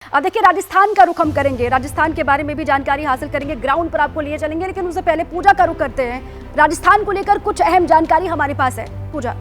देखिए, राजस्थान का रुख हम करेंगे, राजस्थान के बारे में भी जानकारी हासिल करेंगे, ग्राउंड पर आपको लिए चलेंगे, लेकिन उससे पहले पूजा का रुख करते हैं। राजस्थान को लेकर कुछ अहम जानकारी हमारे पास है। पूजा।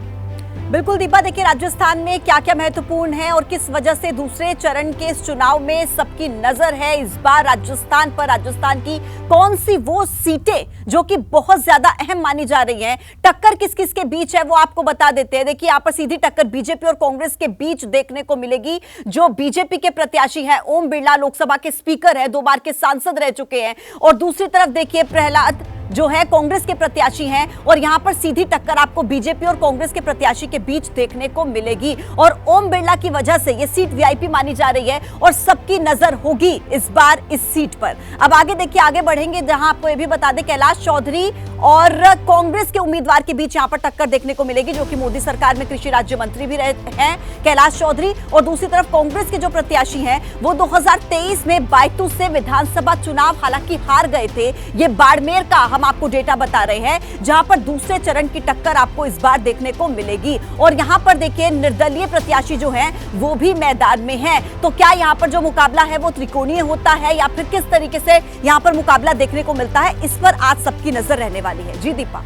बिल्कुल दीपा, देखिए राजस्थान में क्या क्या महत्वपूर्ण है और किस वजह से दूसरे चरण के इस चुनाव में सबकी नजर है इस बार राजस्थान पर। राजस्थान की कौन सी वो सीटें जो कि बहुत ज्यादा अहम मानी जा रही हैं, टक्कर किस किस के बीच है वो आपको बता देते हैं। देखिए यहाँ पर सीधी टक्कर बीजेपी और कांग्रेस के बीच देखने को मिलेगी। जो बीजेपी के प्रत्याशी हैं ओम बिरला, लोकसभा के स्पीकर है, 2 बार के सांसद रह चुके हैं, और दूसरी तरफ देखिए प्रहलाद जो है कांग्रेस के प्रत्याशी हैं, और यहां पर सीधी टक्कर आपको बीजेपी और कांग्रेस के प्रत्याशी के बीच देखने को मिलेगी। और ओम बिरला की वजह से यह सीट वीआईपी मानी जा रही है और सबकी नजर होगी इस बार इस सीट पर। अब आगे देखिए, आगे बढ़ेंगे जहां आपको यह भी बता दें कैलाश चौधरी और कांग्रेस के उम्मीदवार के बीच यहां पर टक्कर देखने को मिलेगी, जो कि मोदी सरकार में कृषि राज्य मंत्री भी रहे हैं कैलाश चौधरी। और दूसरी तरफ कांग्रेस के जो प्रत्याशी हैं वो 2023 में बायतू से विधानसभा चुनाव हालांकि हार गए थे। ये बाड़मेर का हम आपको डेटा बता रहे हैं, जहां पर दूसरे चरण की टक्कर आपको इस बार देखने को मिलेगी। और यहां पर देखिए निर्दलीय प्रत्याशी जो हैं वो भी मैदान में हैं। तो क्या यहां पर जो मुकाबला है वो त्रिकोणीय होता है या फिर किस तरीके से यहां पर मुकाबला देखने को मिलता है, इस पर आज सबकी नजर रहने वाली है। जी दीपा।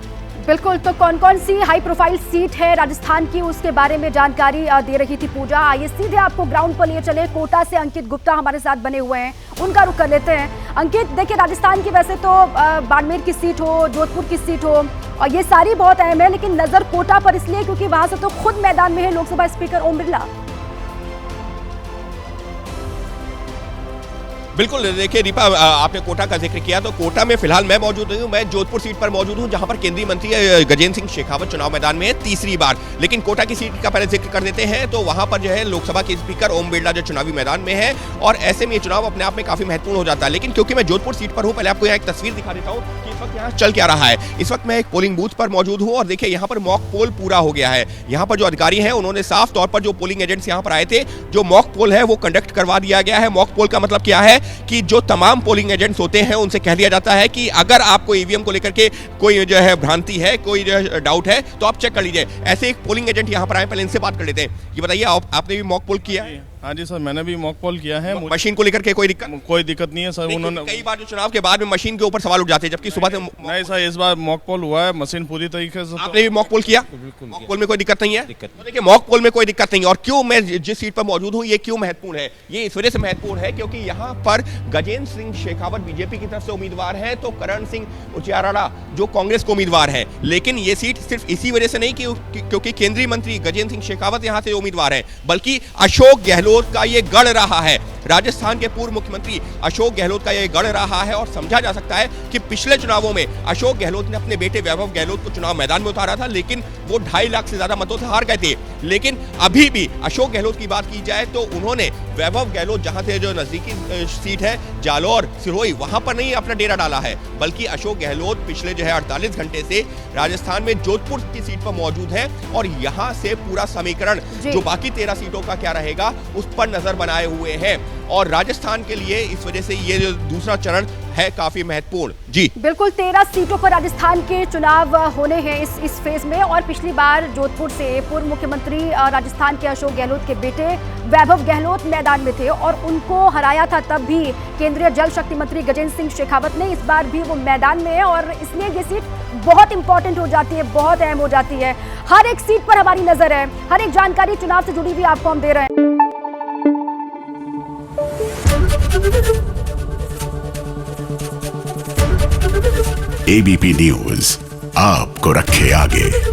बिल्कुल, तो कौन कौन सी हाई प्रोफाइल सीट है राजस्थान की, उसके बारे में जानकारी दे रही थी पूजा। आइए सीधे आपको ग्राउंड पर लिए चले। कोटा से अंकित गुप्ता हमारे साथ बने हुए हैं, उनका रुख कर लेते हैं। अंकित, देखिए राजस्थान की वैसे तो बाड़मेर की सीट हो, जोधपुर की सीट हो, और ये सारी बहुत अहम है, लेकिन नजर कोटा पर इसलिए क्योंकि वहां से तो खुद मैदान में है लोकसभा स्पीकर ओम बिरला। बिल्कुल, देखिए दीपा, आपने कोटा का जिक्र किया, तो कोटा में फिलहाल मैं मौजूद हूँ। मैं जोधपुर सीट पर मौजूद हूँ, जहां पर केंद्रीय मंत्री गजेंद्र सिंह शेखावत चुनाव मैदान में है तीसरी बार। लेकिन कोटा की सीट का पहले जिक्र कर देते हैं, तो वहां पर जो है लोकसभा के स्पीकर ओम बिरला जो चुनावी मैदान में है, और ऐसे में ये चुनाव अपने आप में काफी महत्वपूर्ण हो जाता है। लेकिन क्योंकि मैं जोधपुर सीट पर हूँ, पहले आपको यहाँ एक तस्वीर दिखा देता हूँ कि इस वक्त यहाँ चल क्या रहा है। इस वक्त मैं एक पोलिंग बूथ पर मौजूद हूँ, और देखिए यहाँ पर मॉक पोल पूरा हो गया है। यहाँ पर जो अधिकारी हैं उन्होंने साफ तौर पर जो पोलिंग एजेंट्स यहाँ पर आए थे, जो मॉक पोल है वो कंडक्ट करवा दिया गया है। मॉक पोल का मतलब क्या है कि जो तमाम पोलिंग एजेंट्स होते हैं उनसे कह दिया जाता है कि अगर आपको ईवीएम को लेकर के कोई जो है भ्रांति है, कोई जो है डाउट है, तो आप चेक कर लीजिए। ऐसे एक पोलिंग एजेंट यहाँ पर आए, पहले इनसे बात कर लेते हैं। ये बताइए, आपने भी मॉक पोल किया है? हाँ जी सर, मैंने भी मॉक पोल किया है। मशीन को लेकर के कोई दिक्कत नहीं है सर। उन्होंने कई बार जो चुनाव के बाद में मशीन के ऊपर सवाल उठ जाते हैं, जबकि सुबह से नहीं सर, इस बार मॉक पोल हुआ है, मशीन पूरी तरीके से। आपने भी मॉक पोल किया? मॉक पोल में कोई दिक्कत नहीं है? तो देखिए मॉक पोल में कोई दिक्कत नहीं। और क्यों मैं जिस सीट पर मौजूद हूँ, ये क्यों महत्वपूर्ण है? ये इस वजह से महत्वपूर्ण है क्योंकि यहाँ पर गजेंद्र सिंह शेखावत बीजेपी की तरफ से उम्मीदवार है, तो करण सिंह उचियारा जो कांग्रेस को उम्मीदवार है। लेकिन ये सीट सिर्फ इसी वजह से नहीं क्योंकि केंद्रीय मंत्री गजेंद्र सिंह शेखावत यहाँ से उम्मीदवार है, बल्कि अशोक गहलोत का ये गढ़ रहा है। राजस्थान के पूर्व मुख्यमंत्री अशोक गहलोत का यह गढ़ रहा है, और समझा जा सकता है कि पिछले चुनावों में अशोक गहलोत ने अपने बेटे वैभव गहलोत को चुनाव मैदान में उतारा था, लेकिन वो 2.5 लाख से ज्यादा मतों से हार गए थे। लेकिन अभी भी अशोक गहलोत की बात की जाए तो उन्होंने वैभव गहलोत जहां से जो नजदीकी सीट है जालोर सिरोही, वहां पर नहीं अपना डेरा डाला है, बल्कि अशोक गहलोत पिछले जो है 48 घंटे से राजस्थान में जोधपुर की सीट पर मौजूद है, और यहां से पूरा समीकरण जो बाकी 13 सीटों का क्या रहेगा उस पर नजर बनाए हुए हैं। और राजस्थान के लिए इस वजह से ये जो दूसरा चरण है काफी महत्वपूर्ण। जी बिल्कुल, 13 सीटों पर राजस्थान के चुनाव होने हैं इस फेज में। और पिछली बार जोधपुर से पूर्व मुख्यमंत्री राजस्थान के अशोक गहलोत के बेटे वैभव गहलोत मैदान में थे, और उनको हराया था तब भी केंद्रीय जल शक्ति मंत्री गजेंद्र सिंह शेखावत ने। इस बार भी वो मैदान में है, और इसलिए ये सीट बहुत इंपॉर्टेंट हो जाती है, बहुत अहम हो जाती है। हर एक सीट पर हमारी नजर है, हर एक जानकारी चुनाव से जुड़ी हुई आपको हम दे रहे हैं। एबीपी न्यूज आपको रखे आगे।